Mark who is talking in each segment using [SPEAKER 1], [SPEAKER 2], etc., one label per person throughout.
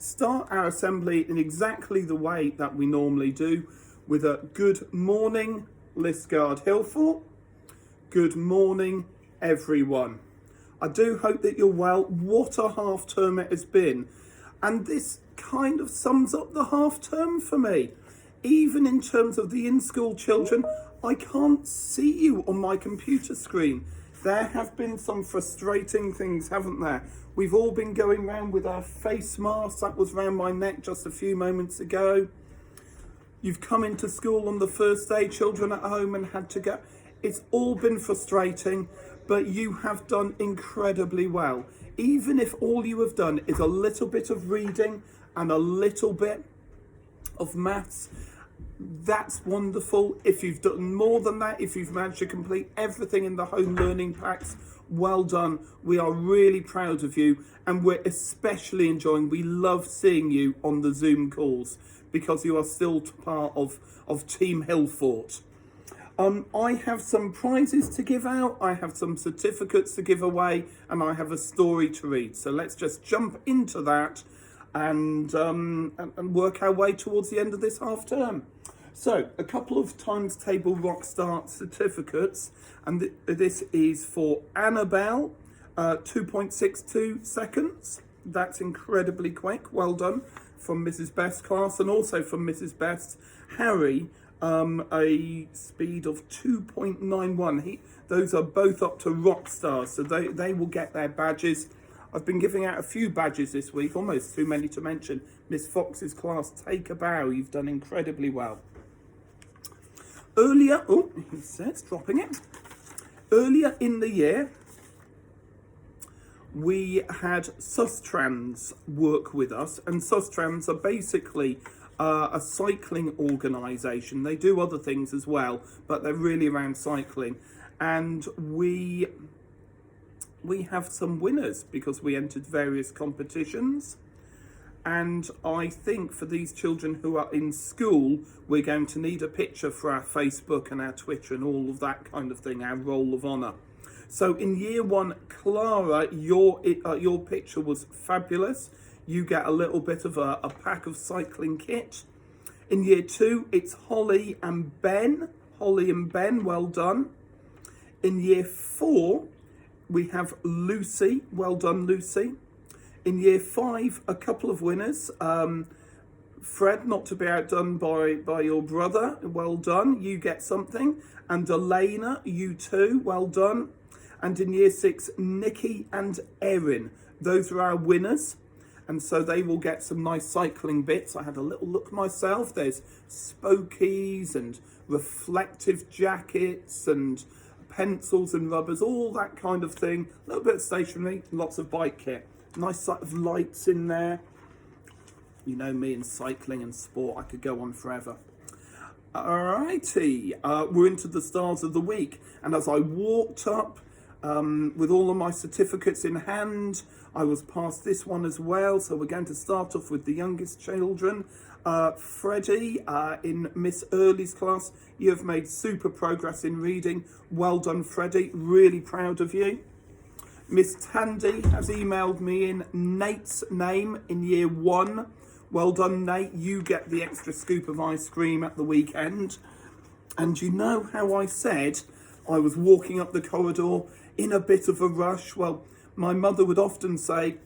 [SPEAKER 1] start our assembly in exactly the way that we normally do, with a good morning, Liskeard Hillfort. Good morning, everyone. I do hope that you're well. What a half term it has been. And this kind of sums up the half term for me. Even in terms of the in-school children, I can't see you on my computer screen. There have been some frustrating things, haven't there? We've all been going around with our face masks. That was round my neck just a few moments ago. You've come into school on the first day, children at home, and had to go. It's all been frustrating, but you have done incredibly well. Even if all you have done is a little bit of reading and a little bit of maths, that's wonderful. If you've done more than that, if you've managed to complete everything in the home learning packs, well done. We are really proud of you, and we're especially enjoying, we love seeing you on the Zoom calls because you are still part of Team Hillfort. I have some prizes to give out, I have some certificates to give away, and I have a story to read. So let's just jump into that and work our way towards the end of this half term. So, a couple of Times Table Rockstar certificates, and this is for Annabelle, 2.62 seconds. That's incredibly quick, well done, from Mrs. Best's class, and also from Mrs. Best's Harry, a speed of 2.91. Those are both up to Rockstar, so they will get their badges. I've been giving out a few badges this week, almost too many to mention. Miss Fox's class, take a bow, you've done incredibly well. Earlier, he says, dropping it. Earlier in the year, we had Sustrans work with us, and Sustrans are basically a cycling organisation. They do other things as well, but they're really around cycling. And we have some winners because we entered various competitions. And I think for these children who are in school, we're going to need a picture for our Facebook and our Twitter and all of that kind of thing, our roll of honour. So in year one, Clara, your picture was fabulous. You get a little bit of a pack of cycling kit. In year two, it's Holly and Ben. Holly and Ben, well done. In year four, we have Lucy. Well done, Lucy. In year five, a couple of winners. Fred, not to be outdone by your brother. Well done. You get something. And Elena, you too. Well done. And in year six, Nikki and Erin. Those are our winners. And so they will get some nice cycling bits. I had a little look myself. There's spokies and reflective jackets and pencils and rubbers, all that kind of thing. A little bit of stationery, lots of bike kit. Nice set of lights in there. You know me in cycling and sport, I could go on forever. Alrighty, we're into the stars of the week. And as I walked up with all of my certificates in hand, I was past this one as well. So we're going to start off with the youngest children. Freddie, in Miss Early's class, you have made super progress in reading. Well done, Freddie. Really proud of you. Miss Tandy has emailed me in Nate's name in year one. Well done, Nate. You get the extra scoop of ice cream at the weekend. And you know how I said I was walking up the corridor in a bit of a rush? Well, my mother would often say,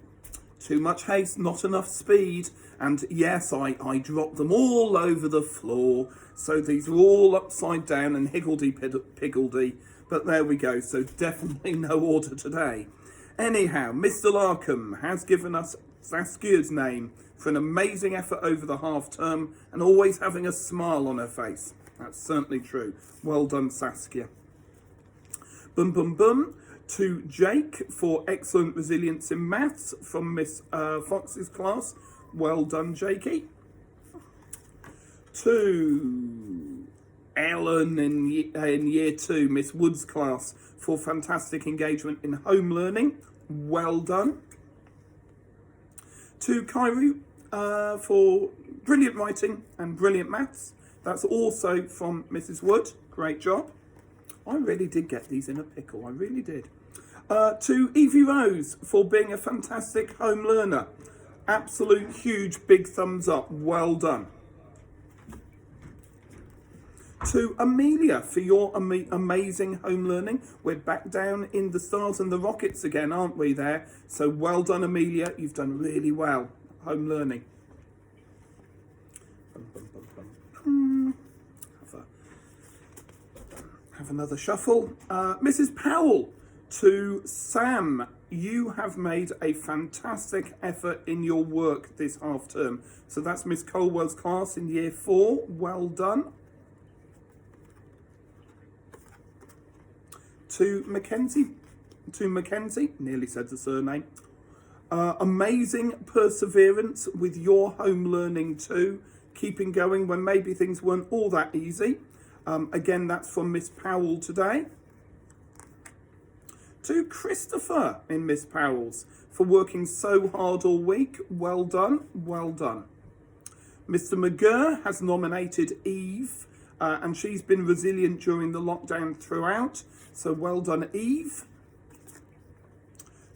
[SPEAKER 1] too much haste, not enough speed. And yes, I dropped them all over the floor. So these are all upside down and higgledy-piggledy. But there we go. So definitely no order today. Anyhow, Mr. Larkham has given us Saskia's name for an amazing effort over the half term and always having a smile on her face. That's certainly true. Well done, Saskia. Bum bum bum to Jake for excellent resilience in maths from Miss Fox's class. Well done, Jakey. To Ellen in year two, Miss Wood's class, for fantastic engagement in home learning. Well done. To Kairu for brilliant writing and brilliant maths. That's also from Mrs. Wood. Great job. I really did get these in a pickle. I really did. To Evie Rose for being a fantastic home learner. Absolute huge big thumbs up. Well done. To Amelia for your amazing home learning. We're back down in the stars and the rockets again, aren't we there? So well done, Amelia. You've done really well. Home learning. Have another shuffle. Mrs. Powell, to Sam. You have made a fantastic effort in your work this half term. So that's Miss Colwell's class in year 4. Well done. To Mackenzie, nearly said the surname. Amazing perseverance with your home learning too. Keeping going when maybe things weren't all that easy. Again, that's from Miss Powell today. To Christopher in Miss Powell's for working so hard all week. Well done, well done. Mr. McGurr has nominated Eve, and she's been resilient during the lockdown throughout. So well done, Eve.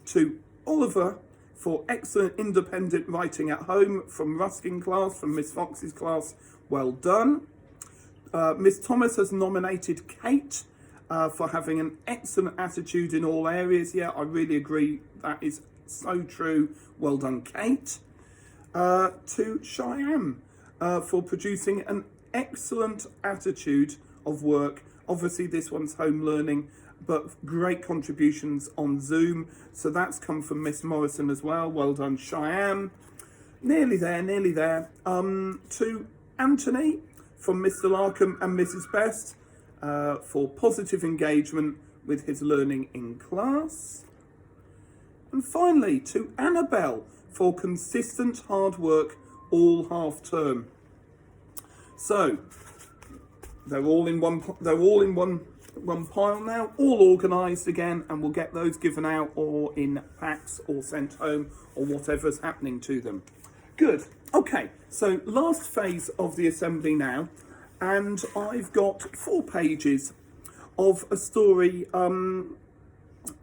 [SPEAKER 1] To Oliver for excellent independent writing at home from Ruskin class, from Miss Fox's class. Well done. Miss Thomas has nominated Kate for having an excellent attitude in all areas. Yeah, I really agree. That is so true. Well done, Kate. To Cheyenne for producing an excellent attitude of work. Obviously, this one's home learning, but great contributions on Zoom. So that's come from Miss Morrison as well. Well done, Cheyenne. Nearly there, nearly there. To Anthony from Mr. Larkham and Mrs. Best for positive engagement with his learning in class. And finally, to Annabelle for consistent hard work all half term. So they're all in one pile now, all organised again, and we'll get those given out or in packs or sent home or whatever's happening to them. Good. Okay, so last phase of the assembly now, and I've got 4 pages of a story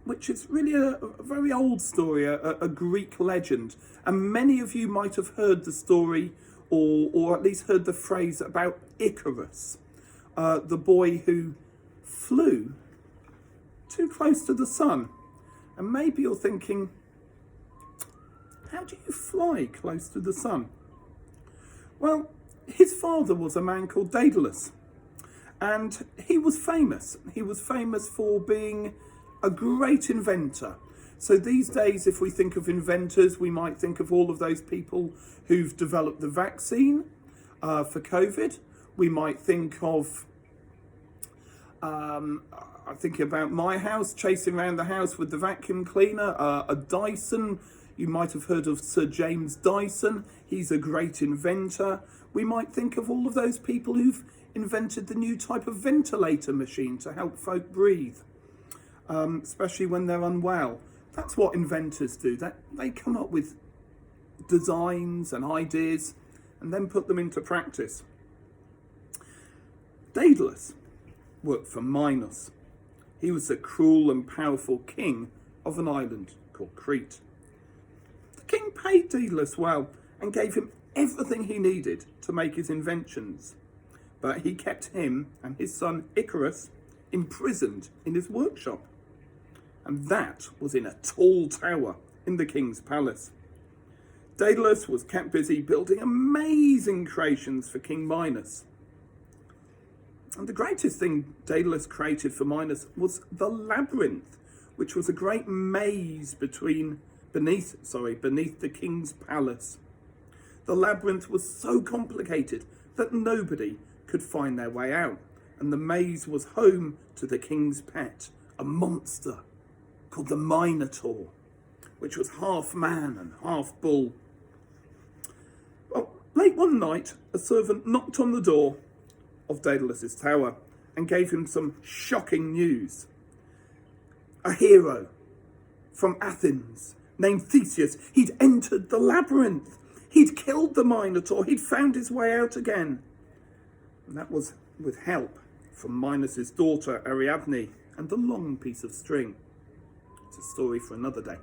[SPEAKER 1] which is really a very old story, a Greek legend, and many of you might have heard the story or at least heard the phrase about Icarus, the boy who flew too close to the sun. And maybe you're thinking, how do you fly close to the sun? Well, his father was a man called Daedalus, and he was famous. He was famous for being a great inventor. So these days, if we think of inventors, we might think of all of those people who've developed the vaccine for COVID. We might think of, I'm thinking about my house, chasing around the house with the vacuum cleaner, a Dyson. You might have heard of Sir James Dyson. He's a great inventor. We might think of all of those people who've invented the new type of ventilator machine to help folk breathe, especially when they're unwell. That's what inventors do. They come up with designs and ideas and then put them into practice. Daedalus worked for Minos. He was the cruel and powerful king of an island called Crete. The king paid Daedalus well and gave him everything he needed to make his inventions. But he kept him and his son Icarus imprisoned in his workshop. And that was in a tall tower in the king's palace. Daedalus was kept busy building amazing creations for King Minos. And the greatest thing Daedalus created for Minos was the labyrinth, which was a great maze beneath the king's palace. The labyrinth was so complicated that nobody could find their way out, and the maze was home to the king's pet, a monster called the Minotaur, which was half man and half bull. Well, late one night, a servant knocked on the door of Daedalus's tower and gave him some shocking news. A hero from Athens named Theseus, he'd entered the labyrinth. He'd killed the Minotaur. He'd found his way out again. And that was with help from Minos' daughter Ariadne and the long piece of string. It's a story for another day.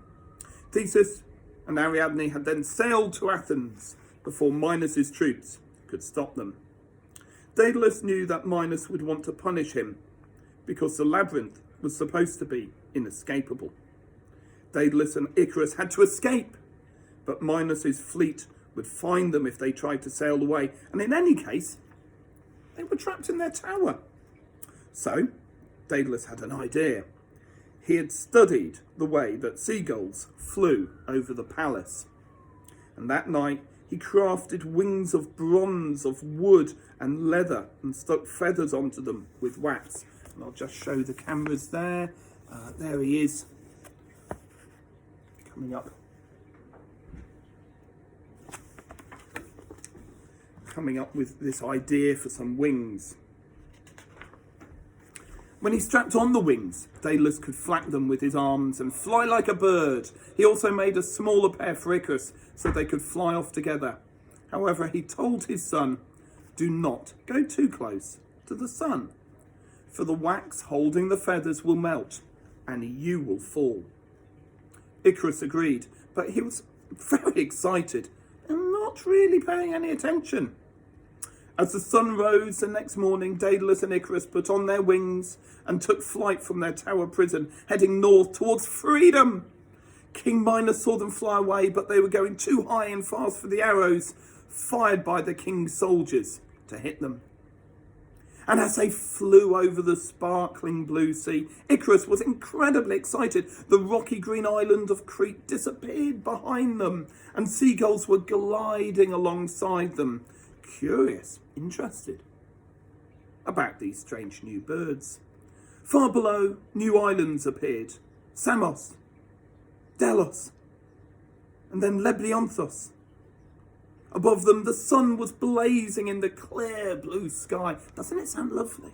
[SPEAKER 1] Theseus and Ariadne had then sailed to Athens before Minos's troops could stop them. Daedalus knew that Minos would want to punish him because the labyrinth was supposed to be inescapable. Daedalus and Icarus had to escape, but Minos's fleet would find them if they tried to sail away, and in any case, they were trapped in their tower. So, Daedalus had an idea. He had studied the way that seagulls flew over the palace, and that night he crafted wings of bronze, of wood and leather, and stuck feathers onto them with wax. And I'll just show the cameras there. There he is, coming up. Coming up with this idea for some wings. When he strapped on the wings, Daedalus could flap them with his arms and fly like a bird. He also made a smaller pair for Icarus so they could fly off together. However, he told his son, do not go too close to the sun, for the wax holding the feathers will melt and you will fall. Icarus agreed, but he was very excited and not really paying any attention. As the sun rose the next morning, Daedalus and Icarus put on their wings and took flight from their tower prison, heading north towards freedom. King Minos saw them fly away, but they were going too high and fast for the arrows fired by the king's soldiers to hit them. And as they flew over the sparkling blue sea, Icarus was incredibly excited. The rocky green island of Crete disappeared behind them, and seagulls were gliding alongside them, curious, interested about these strange new birds. Far below, new islands appeared. Samos, Delos, and then Lebionthos. Above them, the sun was blazing in the clear blue sky. Doesn't it sound lovely?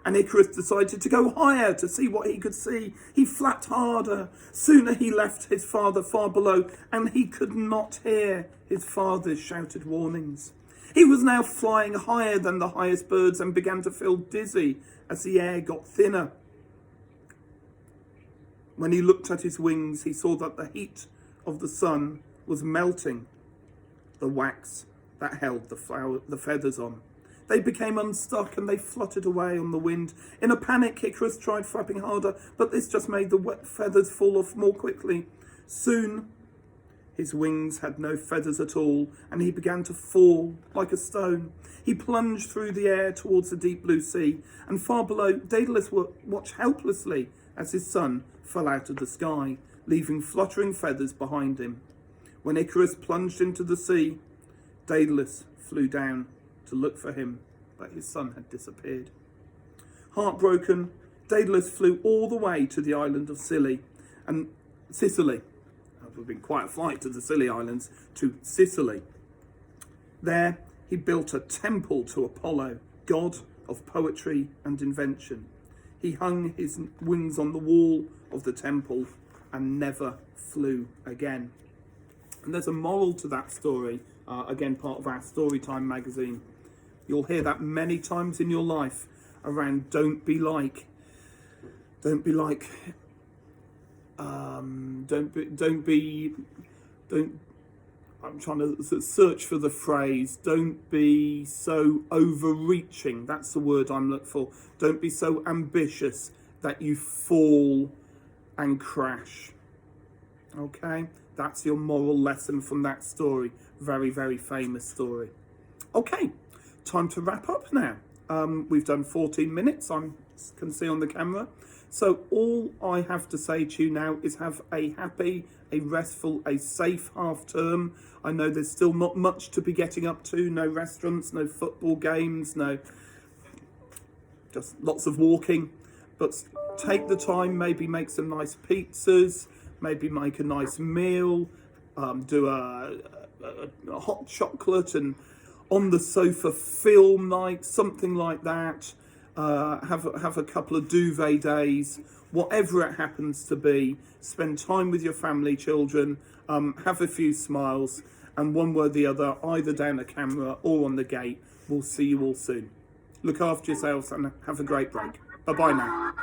[SPEAKER 1] And Icarus decided to go higher to see what he could see. He flapped harder. Sooner he left his father far below, and he could not hear his father's shouted warnings. He was now flying higher than the highest birds and began to feel dizzy as the air got thinner. When he looked at his wings, he saw that the heat of the sun was melting the wax that held the feathers on. They became unstuck and they fluttered away on the wind. In a panic, Icarus tried flapping harder, but this just made the wet feathers fall off more quickly. Soon, his wings had no feathers at all, and he began to fall like a stone. He plunged through the air towards the deep blue sea, and far below, Daedalus watched helplessly as his son fell out of the sky, leaving fluttering feathers behind him. When Icarus plunged into the sea, Daedalus flew down to look for him, but his son had disappeared. Heartbroken, Daedalus flew all the way to the island of Sicily. That would have been quite a flight to the Scilly Islands, to Sicily. There, he built a temple to Apollo, god of poetry and invention. He hung his wings on the wall of the temple and never flew again. And there's a moral to that story, again, part of our Storytime magazine. You'll hear that many times in your life around don't be like, I'm trying to search for the phrase, don't be so overreaching. That's the word I'm looking for. Don't be so ambitious that you fall and crash. Okay? That's your moral lesson from that story. Very, very famous story. Okay, time to wrap up now. We've done 14 minutes, I can see on the camera. So all I have to say to you now is have a happy, a restful, a safe half term. I know there's still not much to be getting up to. No restaurants, no football games, no, just lots of walking. But take the time, maybe make some nice pizzas, maybe make a nice meal, do a hot chocolate and on the sofa film night, something like that. Have a couple of duvet days, whatever it happens to be. Spend time with your family, children, have a few smiles, and one way or the other, either down a camera or on the gate. We'll see you all soon. Look after yourselves and have a great break. Bye-bye now.